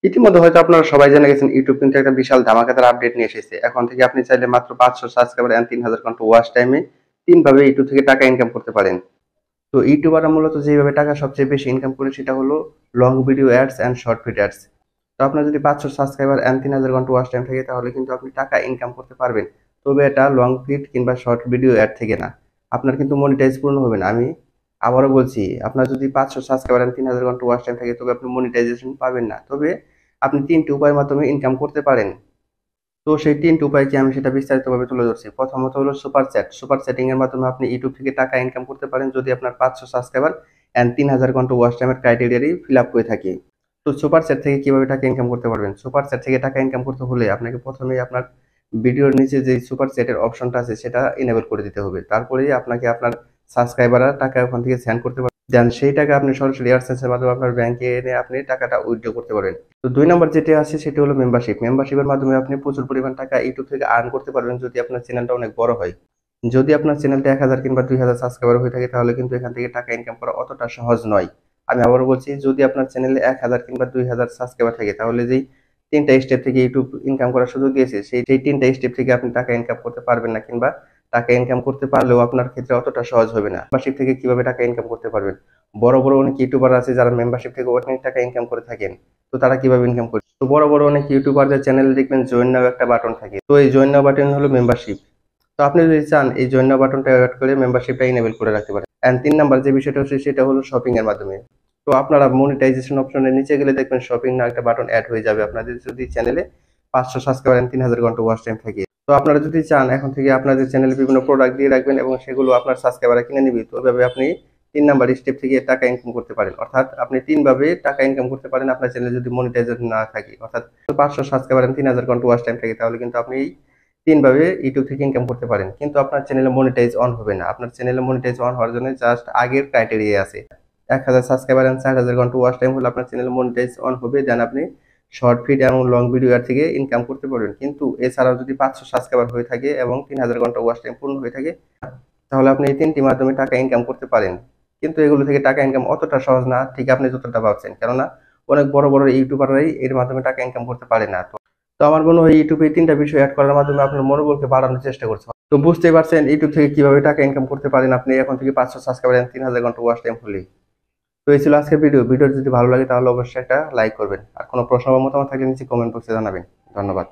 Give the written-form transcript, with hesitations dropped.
ইতিমধ্যে হয়তো আপনারা সবাই জেনে গেছেন ইউটিউব কিন্তু একটা বিশাল ধামাকাদার আপডেট নিয়ে এসেছে। এখন থেকে আপনি চাইলে মাত্র 500 সাবস্ক্রাইবার এন্ড 3000 ঘন্টা ওয়াচ টাইমে ৩ ভাবে ইউটিউব থেকে টাকা ইনকাম করতে পারেন। তো ইউটিউবাররা মূলত যেভাবে টাকা সবচেয়ে বেশি ইনকাম করে সেটা হলো long video ads and short video ads. তো আপনার যদি 500 সাবস্ক্রাইবার এন্ড 3000 ঘন্টা ওয়াচ টাইম থাকে তাহলে কিন্তু আপনি টাকা ইনকাম করতে পারবেন। তবে এটা লং ফিড কিংবা শর্ট ভিডিও অ্যাড থেকে না। আপনার কিন্তু মনিটাইজ পূর্ণ হবে না। আমি আবারও বলছি, আপনার যদি 500 সাবস্ক্রাইবার এন্ড 3000 ঘন্টা ওয়াচ টাইম থাকে তবে আপনি মনিটাইজেশন পাবেন না। তবে আপনি ৩টি উপায়ের মাধ্যমে ইনকাম করতে পারেন। তো সেই ৩টি উপায় কি আমি সেটা বিস্তারিতভাবে তুলে ধরছি। প্রথমত হলো সুপার চ্যাট। সুপার চ্যাটিং এর মাধ্যমে আপনি ইউটিউব থেকে টাকা ইনকাম করতে পারেন যদি আপনার ৫০০ সাবস্ক্রাইবার এন্ড ৩০০০ ঘন্টা ওয়াচ টাইমের ক্রাইটেরিয়ারই ফিল আপ হয়ে থাকে। তো সুপার চ্যাট থেকে কিভাবে টাকা ইনকাম করতে পারবেন? সুপার চ্যাট থেকে টাকা ইনকাম করতে হলে আপনাকে প্রথমেই আপনার ভিডিওর নিচে যে সুপার চ্যাটের অপশনটা আছে সেটা এনেবল করে দিতে হবে। তারপরেই আপনাকে আপনার সাবস্ক্রাইবাররা টাকা ওখান থেকে সেন্ড করতে পারবে। দেন সেই টাকা আপনি সরাসরি এয়ারসেন্সের মাধ্যমে আপনার ব্যাংকে এনে আপনি টাকাটা উইথড্র করতে পারবেন। তো ২ নম্বর যেটি আছে সেটি হলো মেম্বারশিপ। মেম্বারশিপের মাধ্যমে আপনি প্রচুর পরিমাণ টাকা ইউটিউব থেকে আর্ন করতে পারবেন যদি আপনার চ্যানেলটা অনেক বড় হয়। যদি আপনার চ্যানেলটা ১,০০০ কিংবা ২,০০০ সাবস্ক্রাইবার হয়ে থাকে তাহলে কিন্তু এখান থেকে টাকা ইনকাম করা অতটা সহজ নয়। আমি আবারও বলছি, যদি আপনার চ্যানেলে ১,০০০ কিংবা ২,০০০ সাবস্ক্রাইবার থাকে তাহলে যেই ৩টা স্টেপ থেকে ইউটিউব ইনকাম করার সুযোগ দিয়েছে সেই ৩টা স্টেপ থেকে আপনি টাকা ইনকাম করতে পারবেন না, কিংবা টাকা ইনকাম করতে পারলেও আপনার ক্ষেত্রে অতটা সহজ হবে না। মেম্বারশিপ থেকে কিভাবে টাকা ইনকাম করতে পারবেন? বড়, বড় অনেক ইউটিউবার আছে যারা মেম্বারশিপ থেকে অনেক টাকা ইনকাম করে থাকেন। তো তারা কিভাবে ইনকাম করে? তো বড়, বড় অনেক ইউটিউবারদের চ্যানেলে দেখবেন জয়েন নাও একটা বাটন থাকে। তো এই জয়েন নাও বাটন হলো মেম্বারশিপ। তো আপনি যদি চান এই জয়েন নাও বাটনটা এড করে মেম্বারশিপটা এনেবল করে রাখতে পারেন। এন্ড ৩ নাম্বার যে বিষয়টা হচ্ছে সেটা হলো শপিং এর মাধ্যমে। তো আপনারা মনিটাইজেশন অপশনের নিচে গেলে দেখবেন শপিং নাও একটা বাটন এড হয়ে যাবে আপনাদের যদি চ্যানেলে ৫০০ সাবস্ক্রাইবার এন্ড ৩,০০০ ঘন্টা ওয়াচ টাইম থাকে। তো আপনারা যদি চান এখন থেকে আপনাদের চ্যানেলে বিভিন্ন প্রোডাক্ট দিয়ে রাখবেন এবং সেগুলো আপনার সাবস্ক্রাইবাররা কিনে নিবে। তো এভাবে আপনি ৩ নাম্বার স্টেপ থেকে টাকা ইনকাম করতে পারেন। অর্থাৎ আপনি ৩ ভাবে টাকা ইনকাম করতে পারেন আপনার চ্যানেলে যদি মনিটাইজেশন না থাকে। অর্থাৎ ৫০০ সাবস্ক্রাইবার এন্ড ৩,০০০ ঘন্টা ওয়াচ টাইম থাকে তাহলে কিন্তু আপনি ৩ ভাবে ইউটিউব থেকে ইনকাম করতে পারেন। কিন্তু আপনার চ্যানেলে মনিটাইজ অন হবে না। আপনার চ্যানেলে মনিটাইজ অন হওয়ার জন্য জাস্ট আগের ক্রাইটেরিয়া আছে। ১,০০০ সাবস্ক্রাইবার এন্ড ৪,০০০ ঘন্টা ওয়াচ টাইম হলে আপনার চ্যানেলে মনিটাইজ অন হবে। দেন আপনি শর্ট ফিড এবং লং ভিডিও এর থেকে ইনকাম করতে পারবেন। কিন্তু এছাড়াও যদি ৫০০ সাবস্ক্রাইবার হয়ে থাকে এবং ৩,০০০ ঘন্টা ওয়াচ টাইম পূর্ণ হয়ে থাকে তাহলে আপনি এই ৩টি মাধ্যমে টাকা ইনকাম করতে পারেন। কিন্তু এগুলো থেকে টাকা ইনকাম অতটা সহজ না ঠিক আপনি যতটা ভাবছেন। কেননা অনেক বড়, বড় ইউটিউবাররাই এর মাধ্যমে টাকা ইনকাম করতে পারে না। তো আমার মনে হয় ইউটিউবে এই ৩টা বিষয় এড করার মাধ্যমে আপনার মনোবলকে বাড়ানোর চেষ্টা করতে হবে। তো বুঝতেই পারছেন ইউটিউব থেকে কিভাবে টাকা ইনকাম করতে পারেন আপনি এখন থেকে ৫০০ সাবস্ক্রাইবার এন্ড ৩,০০০ ঘন্টা ওয়াচ টাইম হলেই। তো এই ছিল আজকের ভিডিও। ভিডিওটি যদি ভালো লাগে তাহলে অবশ্যই একটা লাইক করবেন। আর কোনো প্রশ্ন বা মতামত থাকলে নিচে কমেন্ট বক্সে জানাবেন। ধন্যবাদ।